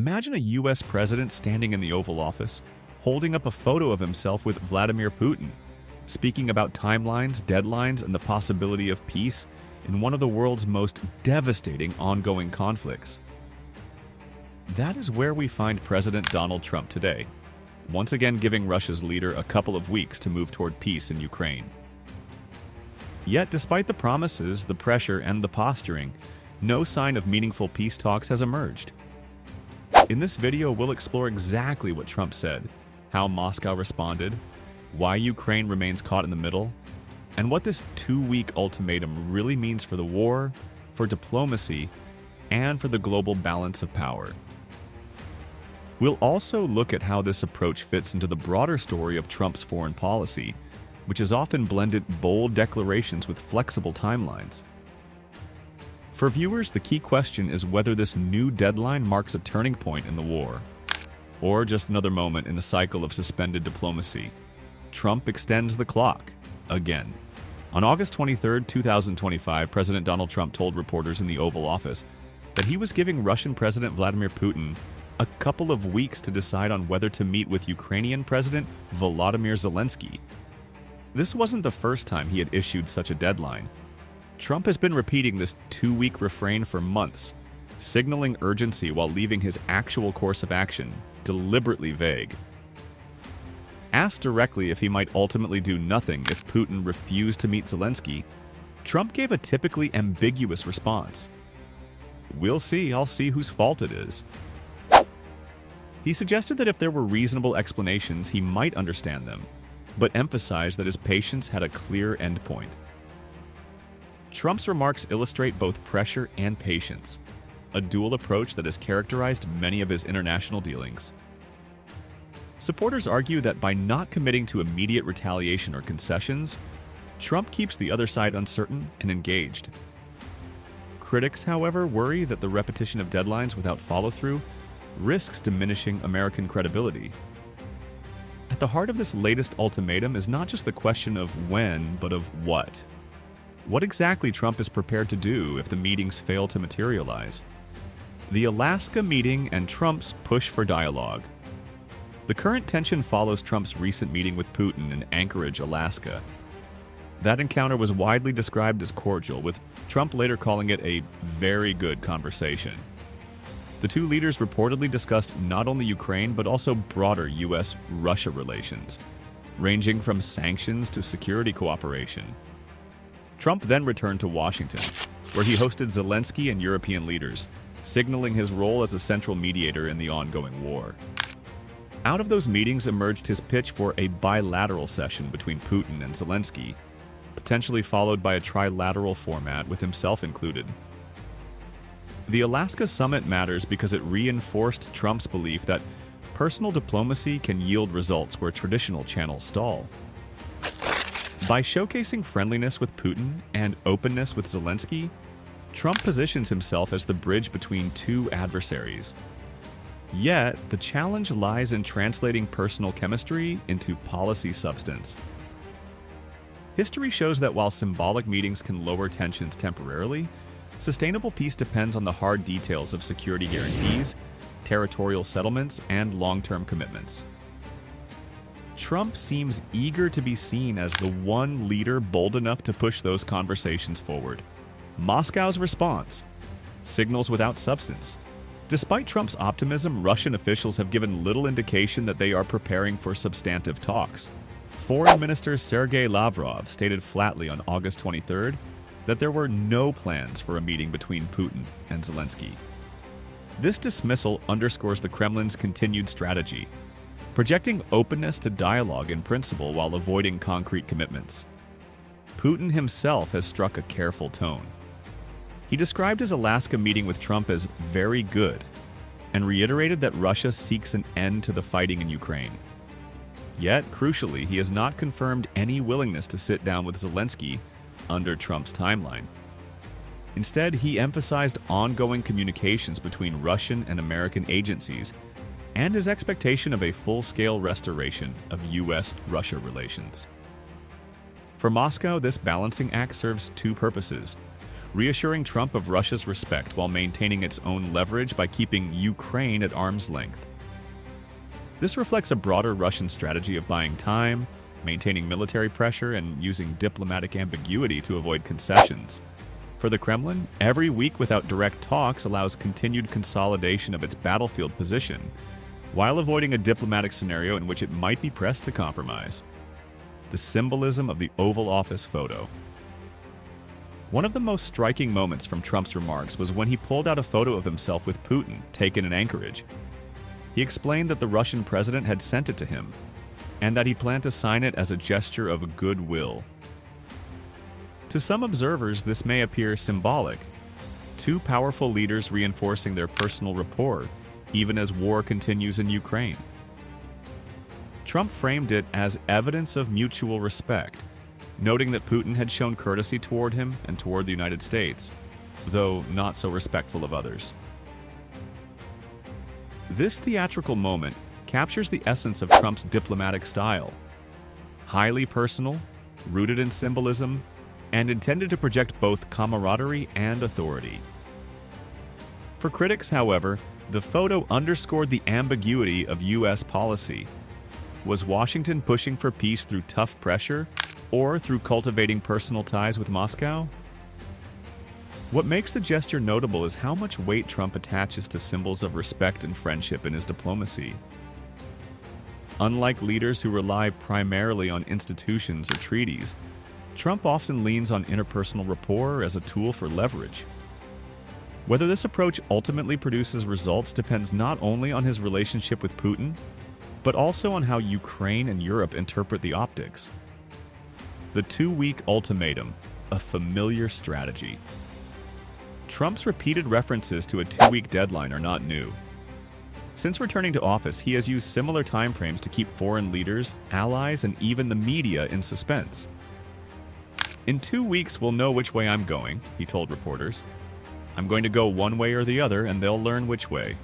Imagine a US president standing in the Oval Office, holding up a photo of himself with Vladimir Putin, speaking about timelines, deadlines, and the possibility of peace in one of the world's most devastating ongoing conflicts. That is where we find President Donald Trump today, once again giving Russia's leader a couple of weeks to move toward peace in Ukraine. Yet, despite the promises, the pressure, and the posturing, no sign of meaningful peace talks has emerged. In this video, we'll explore exactly what Trump said, how Moscow responded, why Ukraine remains caught in the middle, and what this two-week ultimatum really means for the war, for diplomacy, and for the global balance of power. We'll also look at how this approach fits into the broader story of Trump's foreign policy, which has often blended bold declarations with flexible timelines. For viewers, the key question is whether this new deadline marks a turning point in the war, or just another moment in a cycle of suspended diplomacy. Trump extends the clock, again. On August 23, 2025, President Donald Trump told reporters in the Oval Office that he was giving Russian President Vladimir Putin a couple of weeks to decide on whether to meet with Ukrainian President Volodymyr Zelensky. This wasn't the first time he had issued such a deadline. Trump has been repeating this two-week refrain for months, signaling urgency while leaving his actual course of action deliberately vague. Asked directly if he might ultimately do nothing if Putin refused to meet Zelensky, Trump gave a typically ambiguous response. "We'll see, I'll see whose fault it is." He suggested that if there were reasonable explanations, he might understand them, but emphasized that his patience had a clear endpoint. Trump's remarks illustrate both pressure and patience, a dual approach that has characterized many of his international dealings. Supporters argue that by not committing to immediate retaliation or concessions, Trump keeps the other side uncertain and engaged. Critics, however, worry that the repetition of deadlines without follow-through risks diminishing American credibility. At the heart of this latest ultimatum is not just the question of when, but of what. What exactly Trump is prepared to do if the meetings fail to materialize? The Alaska meeting and Trump's push for dialogue. The current tension follows Trump's recent meeting with Putin in Anchorage, Alaska. That encounter was widely described as cordial, with Trump later calling it a very good conversation. The two leaders reportedly discussed not only Ukraine but also broader U.S.-Russia relations, ranging from sanctions to security cooperation. Trump then returned to Washington, where he hosted Zelensky and European leaders, signaling his role as a central mediator in the ongoing war. Out of those meetings emerged his pitch for a bilateral session between Putin and Zelensky, potentially followed by a trilateral format with himself included. The Alaska summit matters because it reinforced Trump's belief that personal diplomacy can yield results where traditional channels stall. By showcasing friendliness with Putin and openness with Zelensky, Trump positions himself as the bridge between two adversaries. Yet, the challenge lies in translating personal chemistry into policy substance. History shows that while symbolic meetings can lower tensions temporarily, sustainable peace depends on the hard details of security guarantees, territorial settlements, and long-term commitments. Trump seems eager to be seen as the one leader bold enough to push those conversations forward. Moscow's response: signals without substance. Despite Trump's optimism, Russian officials have given little indication that they are preparing for substantive talks. Foreign Minister Sergei Lavrov stated flatly on August 23rd that there were no plans for a meeting between Putin and Zelensky. This dismissal underscores the Kremlin's continued strategy, projecting openness to dialogue in principle while avoiding concrete commitments. Putin himself has struck a careful tone. He described his Alaska meeting with Trump as very good and reiterated that Russia seeks an end to the fighting in Ukraine. Yet, crucially, he has not confirmed any willingness to sit down with Zelensky under Trump's timeline. Instead, he emphasized ongoing communications between Russian and American agencies and his expectation of a full-scale restoration of U.S.-Russia relations. For Moscow, this balancing act serves two purposes. reassuring Trump of Russia's respect while maintaining its own leverage by keeping Ukraine at arm's length. This reflects a broader Russian strategy of buying time, maintaining military pressure, and using diplomatic ambiguity to avoid concessions. For the Kremlin, every week without direct talks allows continued consolidation of its battlefield position, while avoiding a diplomatic scenario in which it might be pressed to compromise. The symbolism of the Oval Office photo. One of the most striking moments from Trump's remarks was when he pulled out a photo of himself with Putin, taken in Anchorage. He explained that the Russian president had sent it to him, and that he planned to sign it as a gesture of goodwill. To some observers, this may appear symbolic, two powerful leaders reinforcing their personal rapport, even as war continues in Ukraine. Trump framed it as evidence of mutual respect, noting that Putin had shown courtesy toward him and toward the United States, though not so respectful of others. This theatrical moment captures the essence of Trump's diplomatic style. Highly personal, rooted in symbolism, and intended to project both camaraderie and authority. For critics, however, the photo underscored the ambiguity of U.S. policy. Was Washington pushing for peace through tough pressure, or through cultivating personal ties with Moscow? What makes the gesture notable is how much weight Trump attaches to symbols of respect and friendship in his diplomacy. Unlike leaders who rely primarily on institutions or treaties, Trump often leans on interpersonal rapport as a tool for leverage. Whether this approach ultimately produces results depends not only on his relationship with Putin, but also on how Ukraine and Europe interpret the optics. The two-week ultimatum, a familiar strategy. Trump's repeated references to a two-week deadline are not new. Since returning to office, he has used similar timeframes to keep foreign leaders, allies, and even the media in suspense. "In 2 weeks, we'll know which way I'm going," he told reporters. "I'm going to go one way or the other, and they'll learn which way."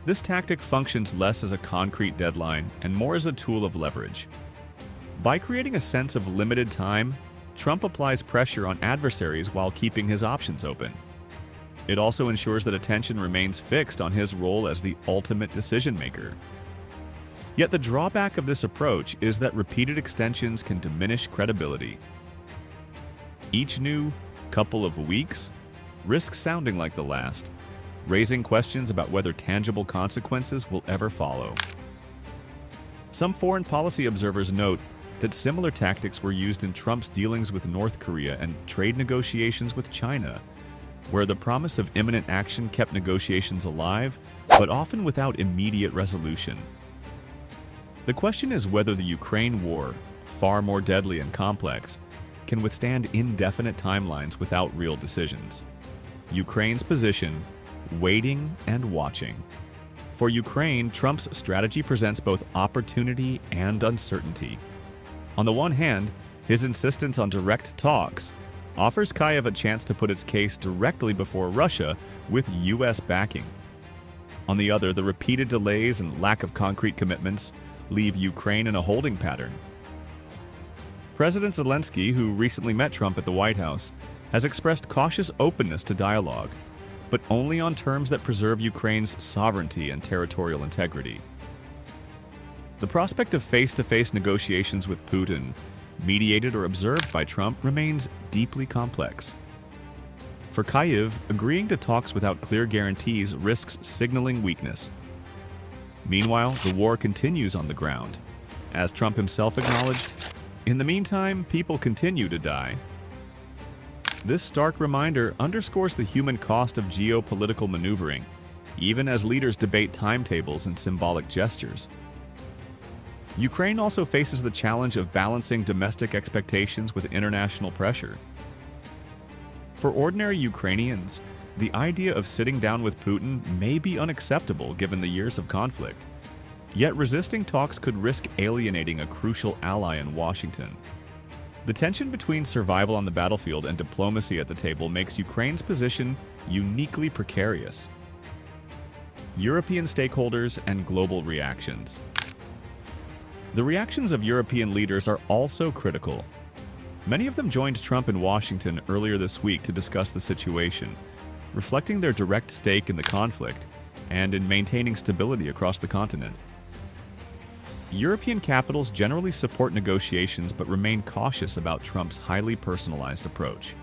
This tactic functions less as a concrete deadline and more as a tool of leverage. By creating a sense of limited time, Trump applies pressure on adversaries while keeping his options open. It also ensures that attention remains fixed on his role as the ultimate decision-maker. Yet the drawback of this approach is that repeated extensions can diminish credibility. Each new couple of weeks risks sounding like the last, raising questions about whether tangible consequences will ever follow. Some foreign policy observers note that similar tactics were used in Trump's dealings with North Korea and trade negotiations with China, where the promise of imminent action kept negotiations alive, but often without immediate resolution. The question is whether the Ukraine war, far more deadly and complex, can withstand indefinite timelines without real decisions. Ukraine's position: waiting and watching. For Ukraine, Trump's strategy presents both opportunity and uncertainty. On the one hand, his insistence on direct talks offers Kyiv a chance to put its case directly before Russia with U.S. backing. On the other, the repeated delays and lack of concrete commitments leave Ukraine in a holding pattern. President Zelensky, who recently met Trump at the White House, has expressed cautious openness to dialogue, but only on terms that preserve Ukraine's sovereignty and territorial integrity. The prospect of face-to-face negotiations with Putin, mediated or observed by Trump, remains deeply complex. For Kyiv, agreeing to talks without clear guarantees risks signaling weakness. Meanwhile, the war continues on the ground. As Trump himself acknowledged, "In the meantime, people continue to die." This stark reminder underscores the human cost of geopolitical maneuvering, even as leaders debate timetables and symbolic gestures. Ukraine also faces the challenge of balancing domestic expectations with international pressure. For ordinary Ukrainians, the idea of sitting down with Putin may be unacceptable given the years of conflict. Yet resisting talks could risk alienating a crucial ally in Washington. The tension between survival on the battlefield and diplomacy at the table makes Ukraine's position uniquely precarious. European stakeholders and global reactions. The reactions of European leaders are also critical. Many of them joined Trump in Washington earlier this week to discuss the situation, reflecting their direct stake in the conflict and in maintaining stability across the continent. European capitals generally support negotiations but remain cautious about Trump's highly personalized approach.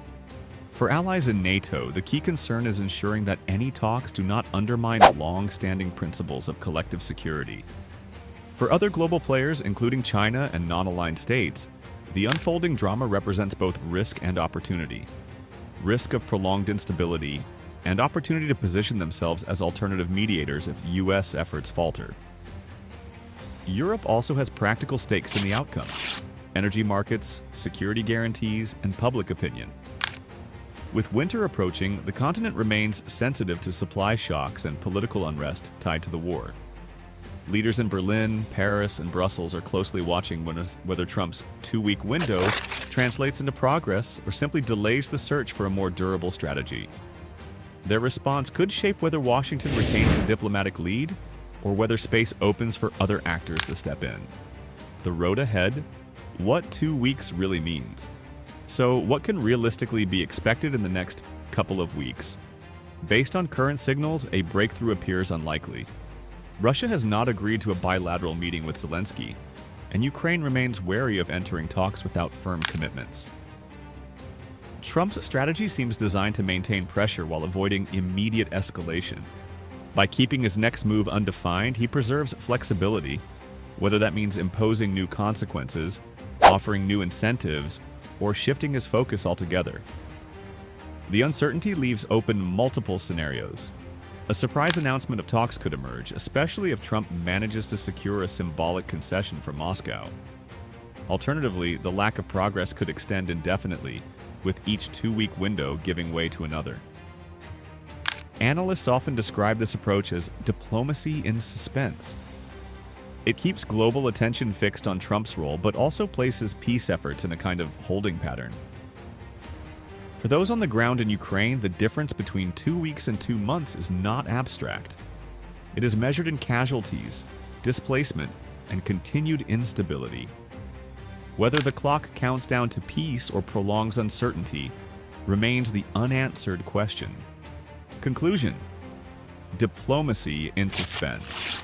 For allies in NATO, the key concern is ensuring that any talks do not undermine long-standing principles of collective security. For other global players, including China and non-aligned states, the unfolding drama represents both risk and opportunity. Risk of prolonged instability and opportunity to position themselves as alternative mediators if U.S. efforts falter. Europe also has practical stakes in the outcome: energy markets, security guarantees, and public opinion. With winter approaching, the continent remains sensitive to supply shocks and political unrest tied to the war. Leaders in Berlin, Paris, and Brussels are closely watching whether Trump's two-week window translates into progress or simply delays the search for a more durable strategy. Their response could shape whether Washington retains the diplomatic lead or whether space opens for other actors to step in. The road ahead: what 2 weeks really means. So, what can realistically be expected in the next couple of weeks? Based on current signals, a breakthrough appears unlikely. Russia has not agreed to a bilateral meeting with Zelensky, and Ukraine remains wary of entering talks without firm commitments. Trump's strategy seems designed to maintain pressure while avoiding immediate escalation. By keeping his next move undefined, he preserves flexibility, whether that means imposing new consequences, offering new incentives, or shifting his focus altogether. The uncertainty leaves open multiple scenarios. A surprise announcement of talks could emerge, especially if Trump manages to secure a symbolic concession from Moscow. Alternatively, the lack of progress could extend indefinitely, with each 2-week window giving way to another. Analysts often describe this approach as diplomacy in suspense. It keeps global attention fixed on Trump's role, but also places peace efforts in a kind of holding pattern. For those on the ground in Ukraine, the difference between 2 weeks and 2 months is not abstract. It is measured in casualties, displacement, and continued instability. Whether the clock counts down to peace or prolongs uncertainty remains the unanswered question. Conclusion: diplomacy in suspense.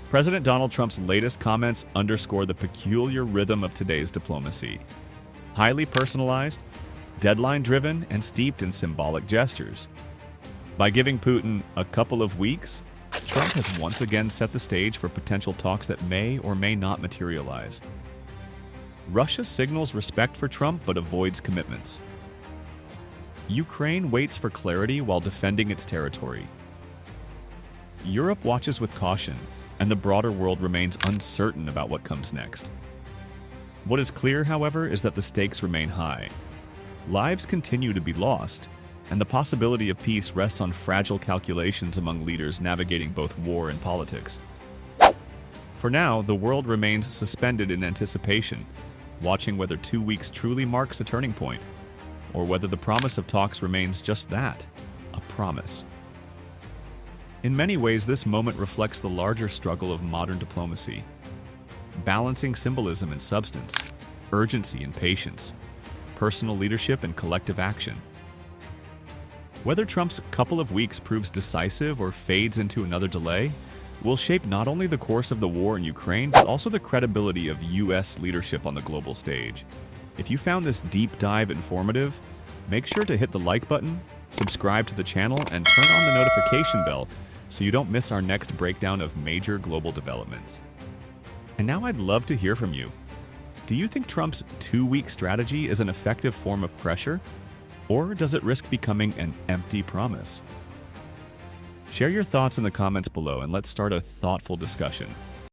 President Donald Trump's latest comments underscore the peculiar rhythm of today's diplomacy. Highly personalized, deadline-driven, and steeped in symbolic gestures. By giving Putin a couple of weeks, Trump has once again set the stage for potential talks that may or may not materialize. Russia signals respect for Trump but avoids commitments. Ukraine waits for clarity while defending its territory. Europe watches with caution, and the broader world remains uncertain about what comes next. What is clear, however, is that the stakes remain high. Lives continue to be lost, and the possibility of peace rests on fragile calculations among leaders navigating both war and politics. For now, the world remains suspended in anticipation, watching whether 2 weeks truly marks a turning point, or whether the promise of talks remains just that, a promise. In many ways, this moment reflects the larger struggle of modern diplomacy, balancing symbolism and substance, urgency and patience, personal leadership and collective action. Whether Trump's couple of weeks proves decisive or fades into another delay will shape not only the course of the war in Ukraine, but also the credibility of U.S. leadership on the global stage. If you found this deep dive informative, make sure to hit the like button, subscribe to the channel, and turn on the notification bell so you don't miss our next breakdown of major global developments. And now I'd love to hear from you. Do you think Trump's 2-week strategy is an effective form of pressure, or does it risk becoming an empty promise? Share your thoughts in the comments below and let's start a thoughtful discussion.